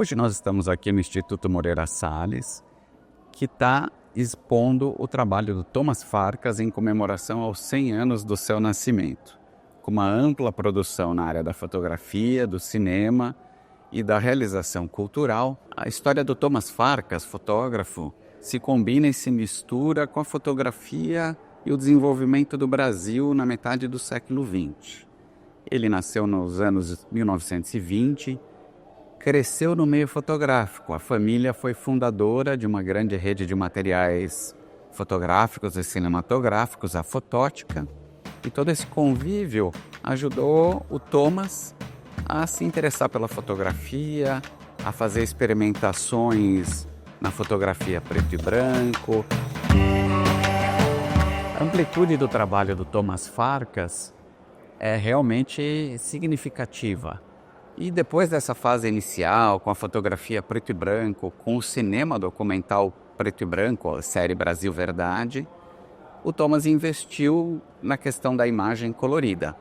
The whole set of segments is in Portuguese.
Hoje nós estamos aqui no Instituto Moreira Salles, que está expondo o trabalho do Thomas Farkas em comemoração aos 100 anos do seu nascimento, com uma ampla produção na área da fotografia, do cinema e da realização cultural. A história do Thomas Farkas, fotógrafo, se combina e se mistura com a fotografia e o desenvolvimento do Brasil na metade do século XX. Ele nasceu nos anos 1920, cresceu no meio fotográfico. A família foi fundadora de uma grande rede de materiais fotográficos e cinematográficos, a Fotótica, e todo esse convívio ajudou o Thomas a se interessar pela fotografia, a fazer experimentações na fotografia preto e branco. A amplitude do trabalho do Thomas Farkas é realmente significativa. E depois dessa fase inicial, com a fotografia preto e branco, com o cinema documental preto e branco, a série Brasil Verdade, o Thomas investiu na questão da imagem colorida.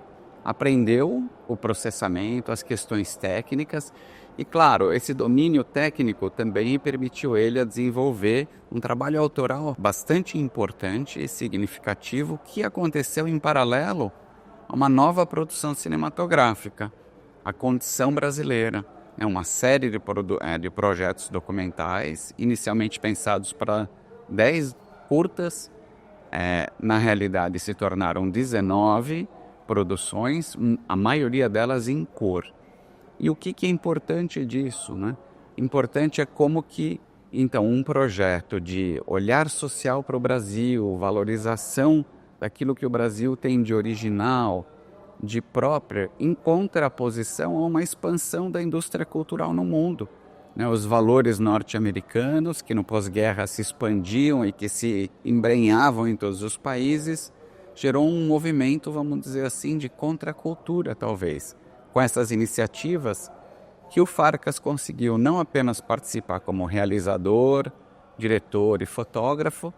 Aprendeu o processamento, as questões técnicas e, claro, esse domínio técnico também permitiu ele a desenvolver um trabalho autoral bastante importante e significativo que aconteceu em paralelo a uma nova produção cinematográfica, a Condição Brasileira. É uma série de projetos documentais, inicialmente pensados para 10 curtas, na realidade se tornaram 19 produções, a maioria delas em cor. E o que é importante disso, né? Importante é como que, então, um projeto de olhar social para o Brasil, valorização daquilo que o Brasil tem de original, de própria, em contraposição a uma expansão da indústria cultural no mundo. Os valores norte-americanos, que no pós-guerra se expandiam e que se embrenhavam em todos os países, gerou um movimento, vamos dizer assim, de contracultura, talvez. Com essas iniciativas que o Farkas conseguiu não apenas participar como realizador, diretor e fotógrafo,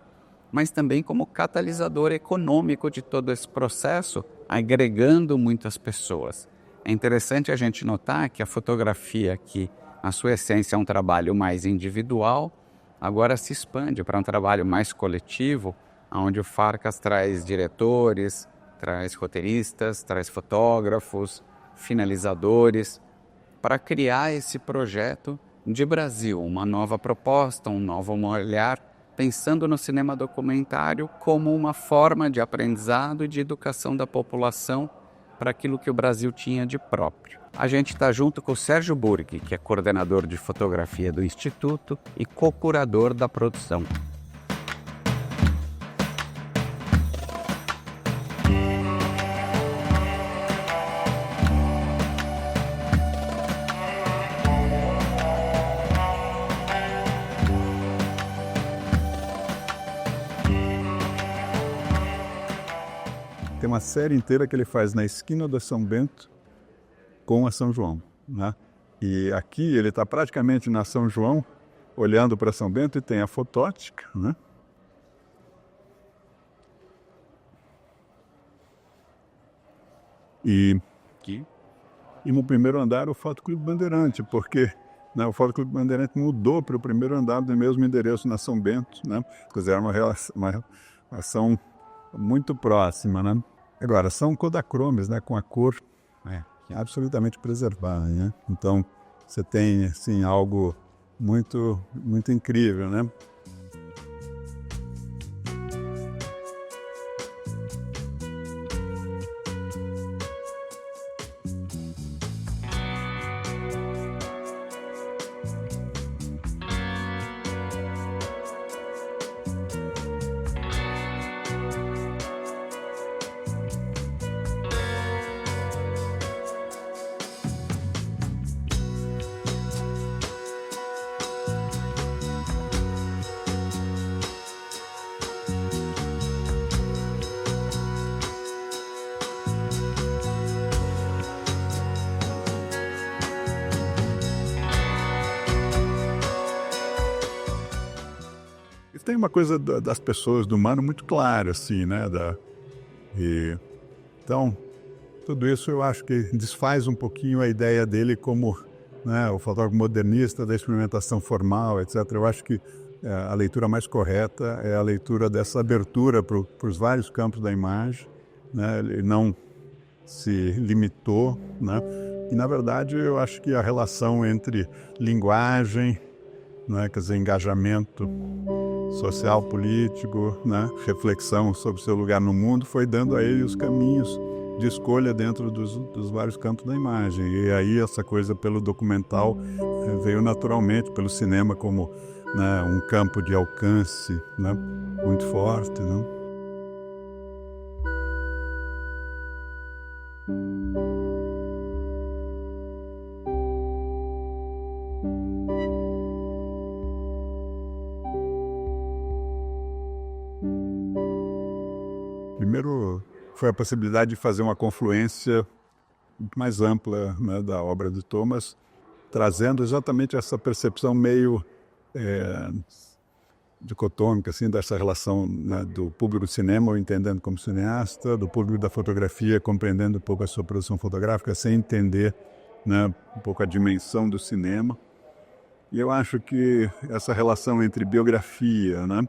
mas também como catalisador econômico de todo esse processo, agregando muitas pessoas. É interessante a gente notar que a fotografia, que na sua essência é um trabalho mais individual, agora se expande para um trabalho mais coletivo, onde o Farkas traz diretores, traz roteiristas, traz fotógrafos, finalizadores, para criar esse projeto de Brasil, uma nova proposta, um novo olhar, pensando no cinema documentário como uma forma de aprendizado e de educação da população para aquilo que o Brasil tinha de próprio. A gente está junto com o Sérgio Burghi, que é coordenador de fotografia do Instituto e co-curador da produção. Tem uma série inteira que ele faz na esquina da São Bento com a São João, né? E aqui ele está praticamente na São João, olhando para São Bento, e tem a Fotótica, né? E no primeiro andar o Fotoclube Bandeirante, porque, né, o Fotoclube Bandeirante mudou para o primeiro andar do mesmo endereço na São Bento, né? Quer dizer, era uma relação muito próxima, né? Agora, são Kodachromes, né, com a cor absolutamente preservada, né? Então, você tem assim, algo muito, muito incrível, né? Tem uma coisa das pessoas, do humano, muito clara, assim, né? Então, tudo isso eu acho que desfaz um pouquinho a ideia dele como né, o fotógrafo modernista da experimentação formal, etc. Eu acho que a leitura mais correta é a leitura dessa abertura para os vários campos da imagem, né? Ele não se limitou, né? E, na verdade, eu acho que a relação entre linguagem, né, quer dizer, engajamento social, político, né, reflexão sobre o seu lugar no mundo, foi dando a ele os caminhos de escolha dentro dos vários campos da imagem. E aí essa coisa pelo documental veio naturalmente, pelo cinema como, né, um campo de alcance, né, muito forte, né? Primeiro foi a possibilidade de fazer uma confluência muito mais ampla, né, da obra de Thomas, trazendo exatamente essa percepção meio dicotômica, assim, dessa relação, né, do público do cinema o entendendo como cineasta, do público da fotografia compreendendo um pouco a sua produção fotográfica sem entender, né, um pouco a dimensão do cinema. E eu acho que essa relação entre biografia, né,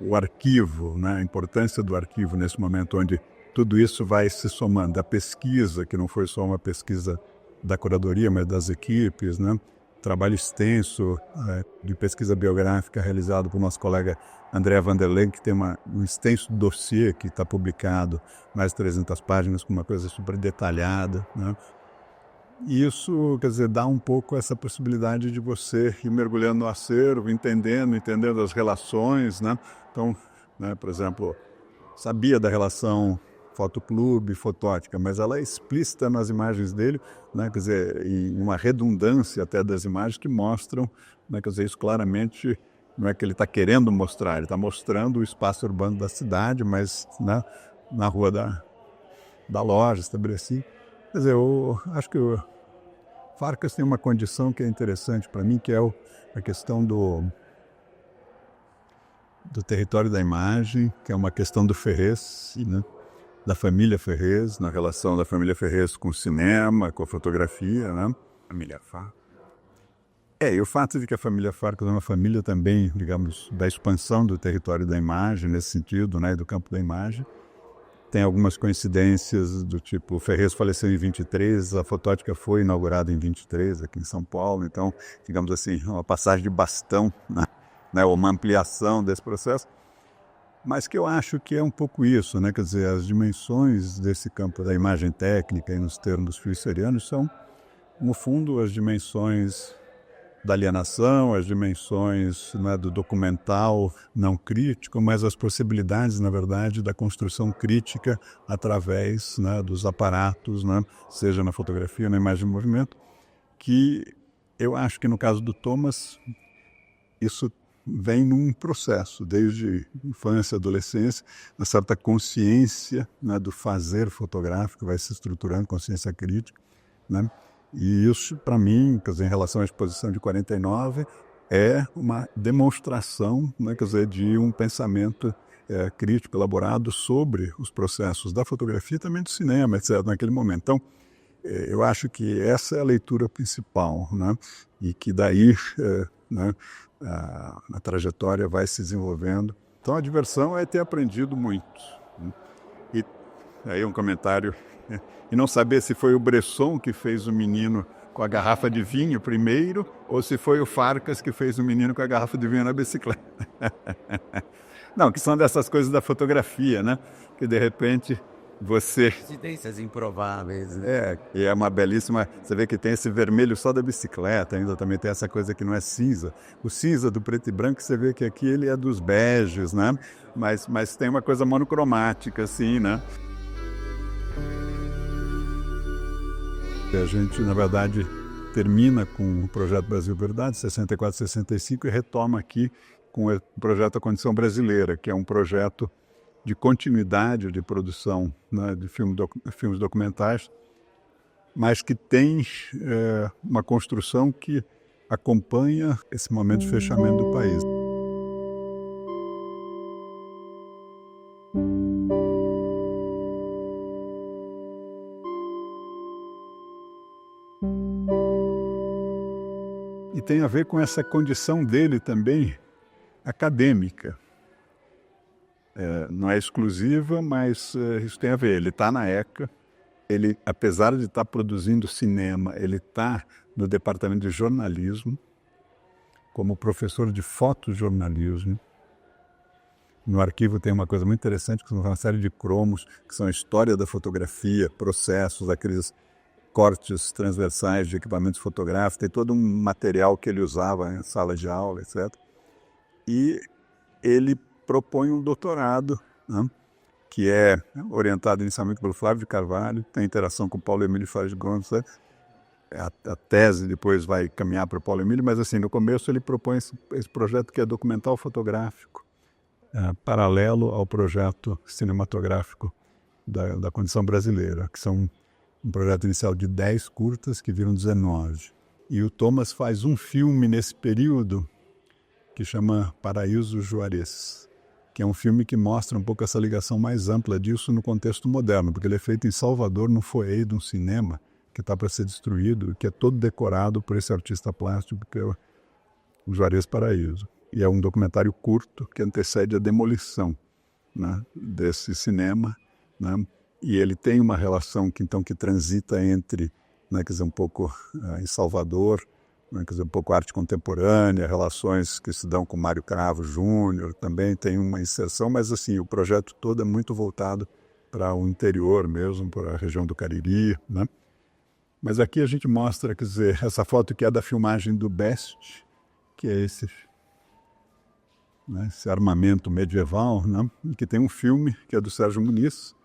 o arquivo, né, a importância do arquivo nesse momento onde tudo isso vai se somando, a pesquisa, que não foi só uma pesquisa da curadoria, mas das equipes, né, trabalho extenso de pesquisa biográfica realizado por nosso colega André Vanderleen, que tem um extenso dossiê que está publicado, mais de 300 páginas, com uma coisa super detalhada, né? E isso, quer dizer, dá um pouco essa possibilidade de você ir mergulhando no acervo, entendendo as relações, né? Então, né, por exemplo, sabia da relação fotoclube, fotótica, mas ela é explícita nas imagens dele, né? Quer dizer, em uma redundância até das imagens que mostram, né? Quer dizer, isso claramente não é que ele está querendo mostrar, ele está mostrando o espaço urbano da cidade, mas, né, na rua da loja, estabeleci. Quer dizer, eu acho que o Farcas tem uma condição que é interessante para mim, que é a questão do território da imagem, que é uma questão do Ferrez, né? Da família Ferrez, na relação da família Ferrez com o cinema, com a fotografia, né? Família Farcas. E o fato de que a família Farcas é uma família também, digamos, da expansão do território da imagem, nesse sentido, né, do campo da imagem. Tem algumas coincidências do tipo, o Ferrez faleceu em 23, a Fotótica foi inaugurada em 23 aqui em São Paulo, então, digamos assim, uma passagem de bastão, né, uma ampliação desse processo, mas que eu acho que é um pouco isso, né, quer dizer, as dimensões desse campo da imagem técnica e nos termos filiçerianos são, no fundo, as dimensões da alienação, as dimensões, né, do documental não crítico, mas as possibilidades, na verdade, da construção crítica através, né, dos aparatos, né, seja na fotografia, na imagem em movimento, que eu acho que no caso do Thomas, isso vem num processo, desde infância, adolescência, uma certa consciência, né, do fazer fotográfico, vai se estruturando, consciência crítica, né? E isso, para mim, quer dizer, em relação à exposição de 49, é uma demonstração, né, quer dizer, de um pensamento crítico, elaborado sobre os processos da fotografia e também do cinema, etc., naquele momento. Então, eu acho que essa é a leitura principal, né? E que daí, né, a trajetória vai se desenvolvendo. Então, a diversão é ter aprendido muito, né? E aí um comentário, e não saber se foi o Bresson que fez o menino com a garrafa de vinho primeiro, ou se foi o Farcas que fez o menino com a garrafa de vinho na bicicleta. Não, que são dessas coisas da fotografia, né? Que de repente você... Coincidências improváveis, né? E é uma belíssima... Você vê que tem esse vermelho só da bicicleta, ainda também tem essa coisa que não é cinza. O cinza do preto e branco, você vê que aqui ele é dos beges, né? Mas tem uma coisa monocromática, assim, né? A gente, na verdade, termina com o Projeto Brasil Verdade, 64, 65, e retoma aqui com o projeto A Condição Brasileira, que é um projeto de continuidade de produção, né, de filmes documentais, mas que tem uma construção que acompanha esse momento de fechamento do país. tem a ver com essa condição dele também acadêmica. Não é exclusiva, mas isso tem a ver. Ele está na ECA, ele, apesar de estar produzindo cinema, ele está no departamento de jornalismo, como professor de fotojornalismo. No arquivo tem uma coisa muito interessante, que são uma série de cromos, que são a história da fotografia, processos, aqueles cortes transversais de equipamentos fotográficos, tem todo um material que ele usava em sala de aula, etc. E ele propõe um doutorado, né, que é orientado inicialmente pelo Flávio de Carvalho, tem interação com o Paulo Emílio Fares Gomes, né? A tese depois vai caminhar para o Paulo Emílio, mas assim, no começo ele propõe esse projeto que é documental fotográfico, paralelo ao projeto cinematográfico da condição brasileira, que são um projeto inicial de 10 curtas que viram 19. E o Thomas faz um filme nesse período que chama Paraíso Juarez, que é um filme que mostra um pouco essa ligação mais ampla disso no contexto moderno, porque ele é feito em Salvador, no foyer de um cinema que está para ser destruído, que é todo decorado por esse artista plástico que é o Juarez Paraíso. E é um documentário curto que antecede a demolição, né, desse cinema, né? E ele tem uma relação que transita entre, né, quer dizer, um pouco em Salvador, né, quer dizer, um pouco arte contemporânea, relações que se dão com Mário Cravo Júnior, também tem uma inserção, mas assim, o projeto todo é muito voltado para o interior mesmo, para a região do Cariri, né? Mas aqui a gente mostra, quer dizer, essa foto que é da filmagem do Best, que é esse armamento medieval, né? E que tem um filme que é do Sérgio Muniz,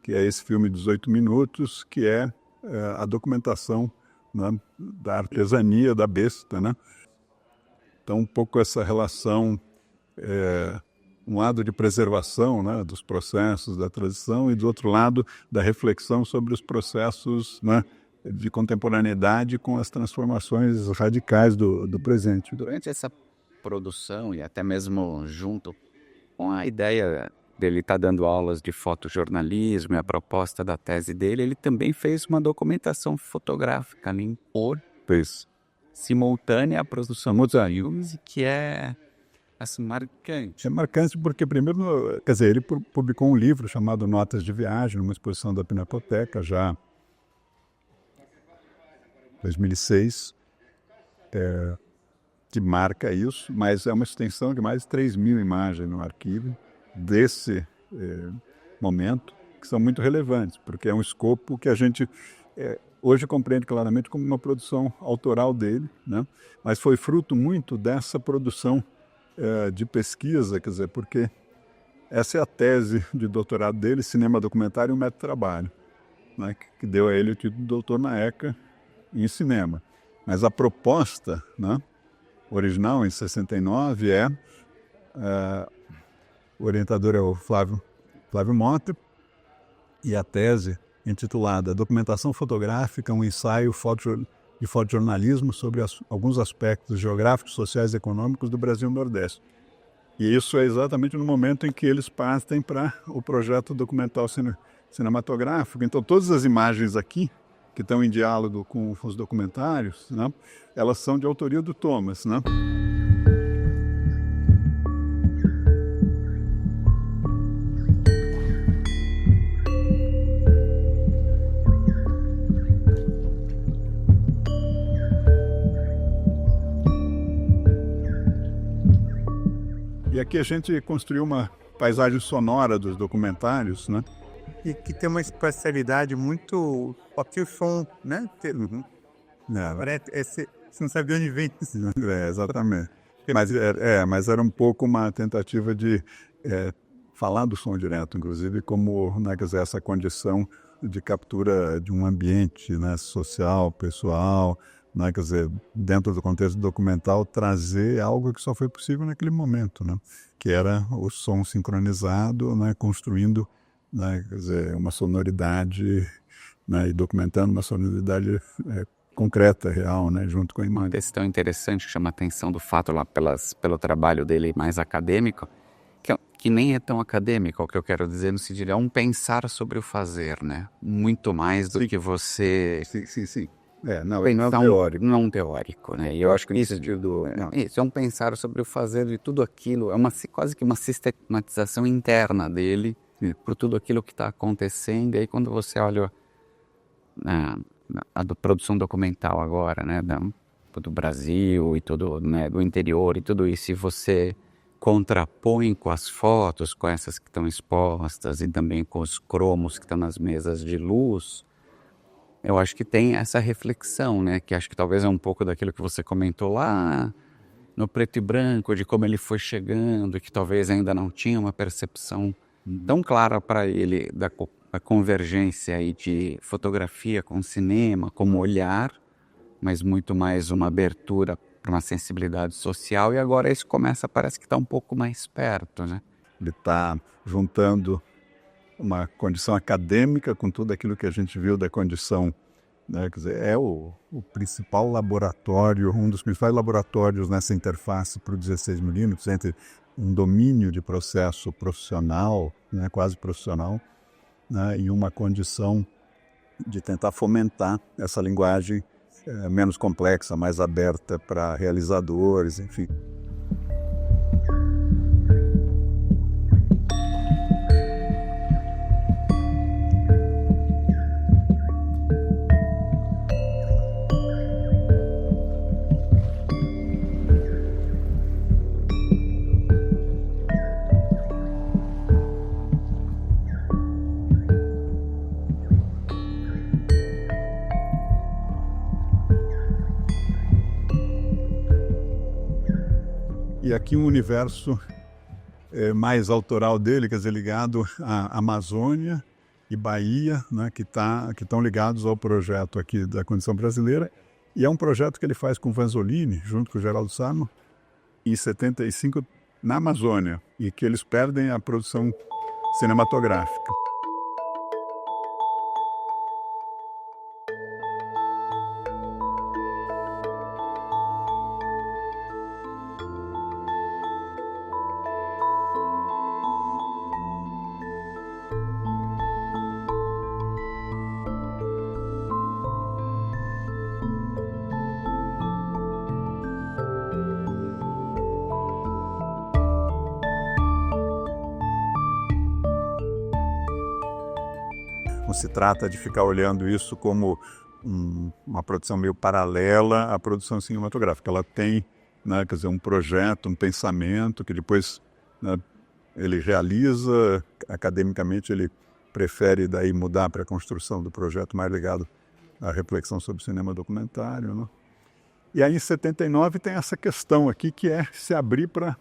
que é esse filme de 18 minutos, que é a documentação, né, da artesania da besta, né? Então, um pouco essa relação, um lado de preservação, né, dos processos da tradição e, do outro lado, da reflexão sobre os processos, né, de contemporaneidade com as transformações radicais do presente. Durante essa produção e até mesmo junto com a ideia dele estar dando aulas de fotojornalismo e a proposta da tese dele, ele também fez uma documentação fotográfica ali em cor, simultânea à produção dos filmes, que é assim, marcante. É marcante porque, primeiro, quer dizer, ele publicou um livro chamado Notas de Viagem, numa exposição da Pinacoteca, já em 2006, que marca isso, mas é uma extensão de mais de 3.000 imagens no arquivo desse momento, que são muito relevantes, porque é um escopo que a gente hoje compreende claramente como uma produção autoral dele, né? Mas foi fruto muito dessa produção de pesquisa, quer dizer, porque essa é a tese de doutorado dele, Cinema Documentário e um Método de Trabalho, né? Que deu a ele o título de doutor na ECA em cinema. Mas a proposta, né, original, em 69, o orientador é o Flávio Mota, e a tese intitulada Documentação Fotográfica, um ensaio de fotojornalismo sobre alguns aspectos geográficos, sociais e econômicos do Brasil Nordeste. E isso é exatamente no momento em que eles partem para o projeto documental cinematográfico. Então, todas as imagens aqui, que estão em diálogo com os documentários, né, elas são de autoria do Thomas, né? E aqui a gente construiu uma paisagem sonora dos documentários, né? E que tem uma especialidade muito... Aqui o som, né? Uhum. Você não sabe de onde vem isso. Exatamente. Mas era um pouco uma tentativa de falar do som direto, inclusive, como, né, quer dizer, essa condição de captura de um ambiente, né, social, pessoal, né, quer dizer, dentro do contexto documental, trazer algo que só foi possível naquele momento, né, que era o som sincronizado, né, construindo, né, quer dizer, uma sonoridade, né, e documentando uma sonoridade concreta, real, né, junto com a imagem. Uma questão interessante que chama a atenção do fato lá pelo trabalho dele mais acadêmico, que nem é tão acadêmico, o que eu quero dizer no sentido é um pensar sobre o fazer, né? Muito mais do que você... Sim. Não, Bem, não é então, teórico. não é um teórico, né? E eu acho que No isso, sentido, não, isso é um pensar sobre o fazer de tudo aquilo, é quase que uma sistematização interna dele por tudo aquilo que está acontecendo. E aí quando você olha a produção documental agora, né, do Brasil e tudo, né, do interior e tudo isso, e você contrapõe com as fotos, com essas que estão expostas e também com os cromos que estão nas mesas de luz, eu acho que tem essa reflexão, né, que acho que talvez é um pouco daquilo que você comentou lá no preto e branco, de como ele foi chegando, que talvez ainda não tinha uma percepção tão clara para ele da convergência aí de fotografia com cinema, como olhar, mas muito mais uma abertura para uma sensibilidade social, e agora isso parece que está um pouco mais perto, né? ele está juntando uma condição acadêmica com tudo aquilo que a gente viu da condição, né? Quer dizer, é o principal laboratório, um dos principais laboratórios nessa interface para o 16mm, entre um domínio de processo profissional, né, quase profissional, né, e uma condição de tentar fomentar essa linguagem menos complexa, mais aberta para realizadores, enfim. E aqui um universo mais autoral dele, quer dizer, ligado à Amazônia e Bahia, né, que estão ligados ao projeto aqui da Condição Brasileira. E é um projeto que ele faz com Vanzolini, junto com o Geraldo Sarno, em 75, na Amazônia, e que eles perdem a produção cinematográfica. Não se trata de ficar olhando isso como uma produção meio paralela à produção cinematográfica. Ela tem, né, quer dizer, um projeto, um pensamento que depois, né, ele realiza. Academicamente ele prefere daí mudar para a construção do projeto mais ligado à reflexão sobre cinema documentário, né? E aí em 79 tem essa questão aqui que é se abrir para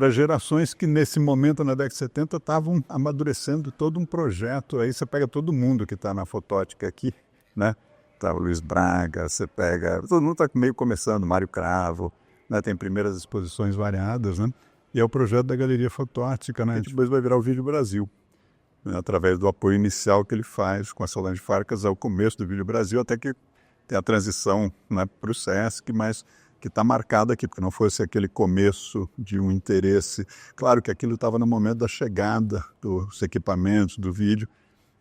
gerações que nesse momento, na década de 70, estavam amadurecendo todo um projeto. Aí você pega todo mundo que está na fotótica aqui, né? Tá o Luiz Braga, você pega... Todo mundo está meio começando, Mário Cravo, né? Tem primeiras exposições variadas, né? E é o projeto da Galeria Fotótica, né? Depois vai virar o Vídeo Brasil, né? Através do apoio inicial que ele faz com a Solange Farcas ao começo do Vídeo Brasil, até que tem a transição, né, para o Sesc, mas que está marcado aqui, porque não fosse aquele começo de um interesse. Claro que aquilo estava no momento da chegada dos equipamentos, do vídeo,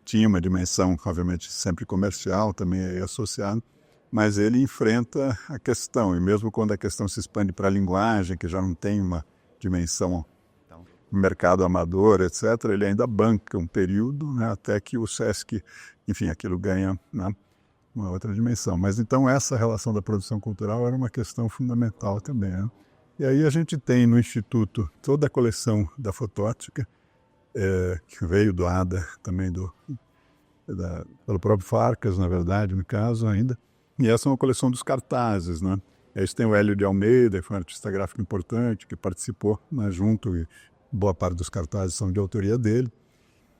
tinha uma dimensão, obviamente, sempre comercial, também é associado, mas ele enfrenta a questão, e mesmo quando a questão se expande para a linguagem, que já não tem uma dimensão mercado amador, etc., ele ainda banca um período, né, até que o Sesc, enfim, aquilo ganha, né, uma outra dimensão. Mas então essa relação da produção cultural era uma questão fundamental também, né? E aí a gente tem no Instituto toda a coleção da fotótica, que veio doada também pelo próprio Farcas, na verdade, no caso ainda. E essa é uma coleção dos cartazes, né? Aí tem o Hélio de Almeida, que foi um artista gráfico importante, que participou, né, junto, e boa parte dos cartazes são de autoria dele.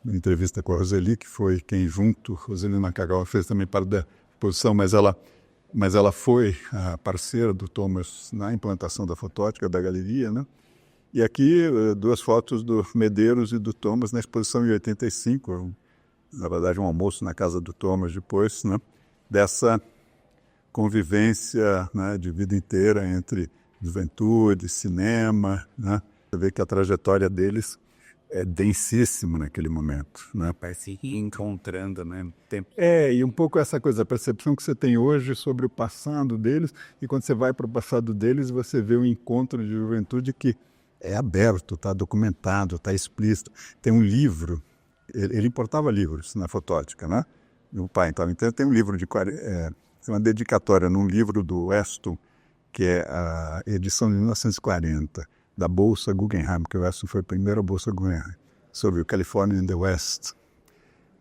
Uma entrevista com a Roseli, que foi quem junto, Roseli Nakagawa fez também parte da exposição, mas ela foi a parceira do Thomas na implantação da fotótica da galeria, né? E aqui duas fotos do Medeiros e do Thomas na exposição em 85, na verdade um almoço na casa do Thomas depois, né? Dessa convivência, né, de vida inteira entre juventude, cinema, né? Você vê que a trajetória deles é densíssimo naquele momento, né? Vai se reencontrando, né? Tempo. E um pouco essa coisa, a percepção que você tem hoje sobre o passado deles, e quando você vai para o passado deles, você vê um encontro de juventude que é aberto, está documentado, está explícito. Tem um livro, ele importava livros na fotótica, né? Meu pai, então tem um livro uma dedicatória num livro do Weston, que é a edição de 1940, da Bolsa Guggenheim, que o Weston foi a primeira Bolsa Guggenheim, sobre o California in the West,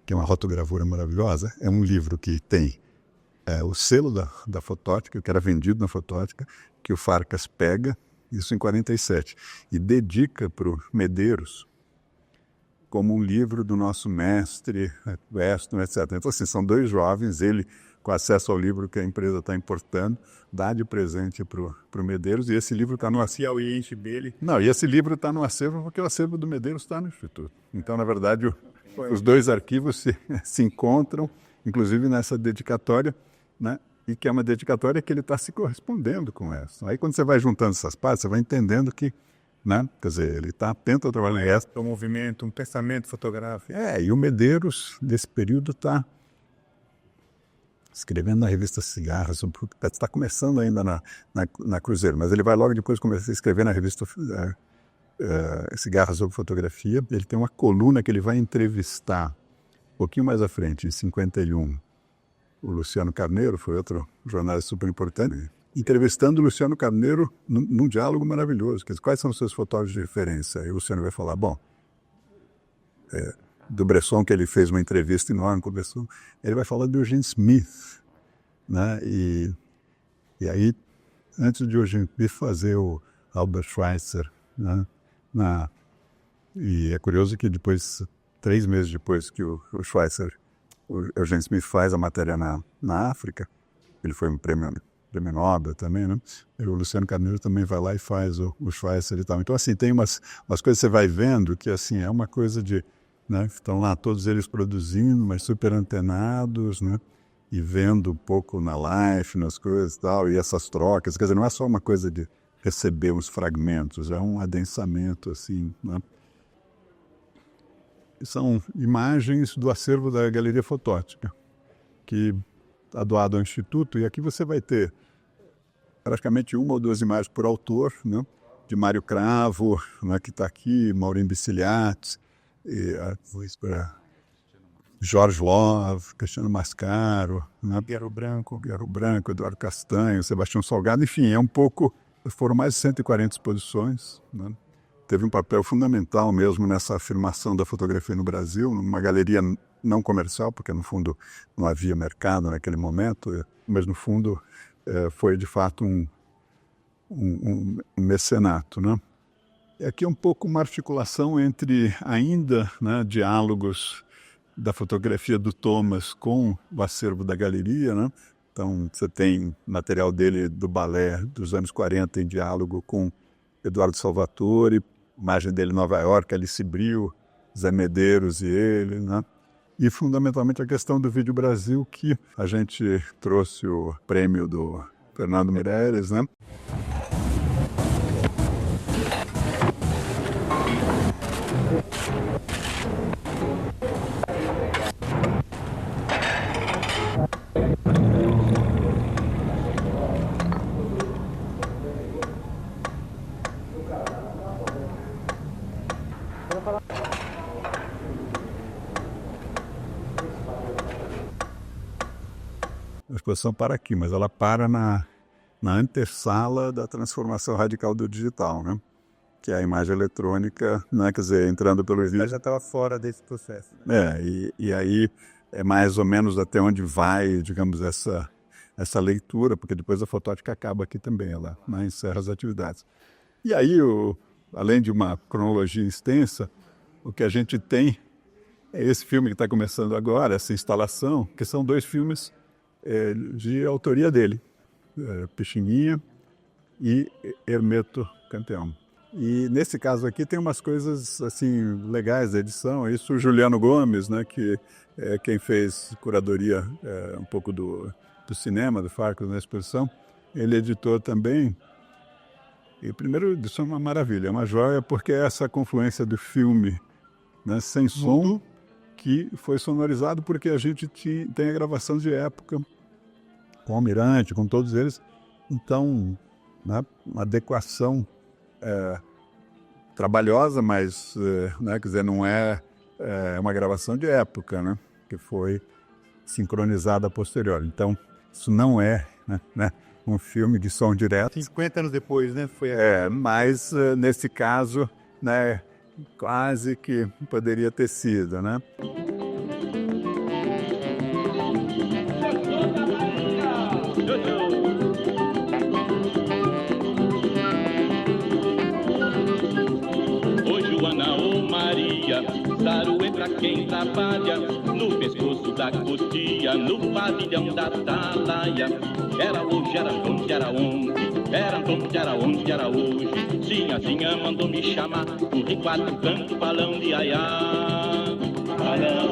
que é uma rotogravura maravilhosa. É um livro que tem o selo da fotótica, que era vendido na fotótica, que o Farkas pega, isso em 47, e dedica para o Medeiros como um livro do nosso mestre, Weston, etc. Então, assim, são dois jovens, ele com acesso ao livro que a empresa está importando, dá de presente para o Medeiros, e esse livro está no acervo. E enche dele. Não, e esse livro está no acervo porque o acervo do Medeiros está no Instituto. Então, na verdade, os dois arquivos se encontram, inclusive nessa dedicatória, né? E que é uma dedicatória que ele está se correspondendo com essa. Aí, quando você vai juntando essas partes, você vai entendendo que, né? Quer dizer, ele está atento ao trabalho essa. Um movimento, um pensamento fotográfico. E o Medeiros, nesse período, está escrevendo na revista Cigarras, está começando ainda na Cruzeiro, mas ele vai logo depois começar a escrever na revista Cigarras sobre Fotografia. Ele tem uma coluna que ele vai entrevistar um pouquinho mais à frente, em 51, o Luciano Carneiro, foi outro jornalista super importante, entrevistando o Luciano Carneiro num diálogo maravilhoso. Quais são os seus fotógrafos de referência? Aí o Luciano vai falar, do Bresson, que ele fez uma entrevista enorme com o Bresson, ele vai falar de Eugene Smith, né? E aí, antes de Eugene Smith fazer o Albert Schweitzer, né? E é curioso que depois, 3 meses depois que o Schweitzer, o Eugene Smith faz a matéria na África, ele foi um prêmio Nobel também, né? E o Luciano Carneiro também vai lá e faz o Schweitzer e tal. Então, assim, tem umas coisas que você vai vendo que, assim, é uma coisa de... Né? Estão lá todos eles produzindo, mas super antenados, né? E vendo um pouco na live, nas coisas e tal, e essas trocas. Quer dizer, não é só uma coisa de receber uns fragmentos, é um adensamento, assim, né? São imagens do acervo da Galeria Fotótica, que está doado ao Instituto, e aqui você vai ter praticamente 1 ou 2 imagens por autor, né? De Mário Cravo, né? Que está aqui, Maureen Biciliati, e Jorge Love, Cristiano Mascaro, né? Guerro Branco, Eduardo Castanho, Sebastião Salgado, enfim, foram mais de 140 exposições, né? Teve um papel fundamental mesmo nessa afirmação da fotografia no Brasil, numa galeria não comercial, porque no fundo não havia mercado naquele momento, mas no fundo foi de fato um mecenato, né? Aqui é um pouco uma articulação entre ainda, né, diálogos da fotografia do Thomas com o acervo da galeria, né? Então você tem material dele do balé dos anos 40 em diálogo com Eduardo Salvatore, imagem dele em Nova York, Alice Brio, Zé Medeiros e ele, né? E fundamentalmente a questão do Vídeo Brasil, que a gente trouxe o prêmio do Fernando Meirelles, né? A exposição para aqui, mas ela para na antessala da transformação radical do digital, né? Que é a imagem eletrônica, né? Quer dizer, entrando pelo vídeo. Ela já estava fora desse processo. Né? E aí é mais ou menos até onde vai, digamos, essa leitura, porque depois a fotótica acaba aqui também, ela, né, encerra as atividades. E aí, além de uma cronologia extensa, o que a gente tem é esse filme que está começando agora, essa instalação, que são 2 filmes de autoria dele, Pixinguinha e Hermeto Campeão. E nesse caso aqui tem umas coisas assim legais da edição. Isso o Juliano Gomes, né, que é quem fez curadoria um pouco do cinema, do Farkas na exposição, ele editou também. E primeiro, isso é uma maravilha, é uma joia, porque é essa confluência do filme né, sem som, que foi sonorizado porque a gente tem a gravação de época com o Almirante, com todos eles. Então, né, uma adequação trabalhosa, mas né, quer dizer, não é uma gravação de época, né, que foi sincronizada a posteriori. Então, isso não é né, um filme de som direto. 50 anos depois, né? Foi Mas nesse caso, né, quase que poderia ter sido, né? Ô Joana, ô Maria, saru é pra quem trabalha no pescoço da cutia, no pavilhão da atalaia. Era hoje, era onde, era onde, era onde, era onde, era hoje. Sinhazinha mandou me chamar, corri 4 cantos, balão de aiá. Balão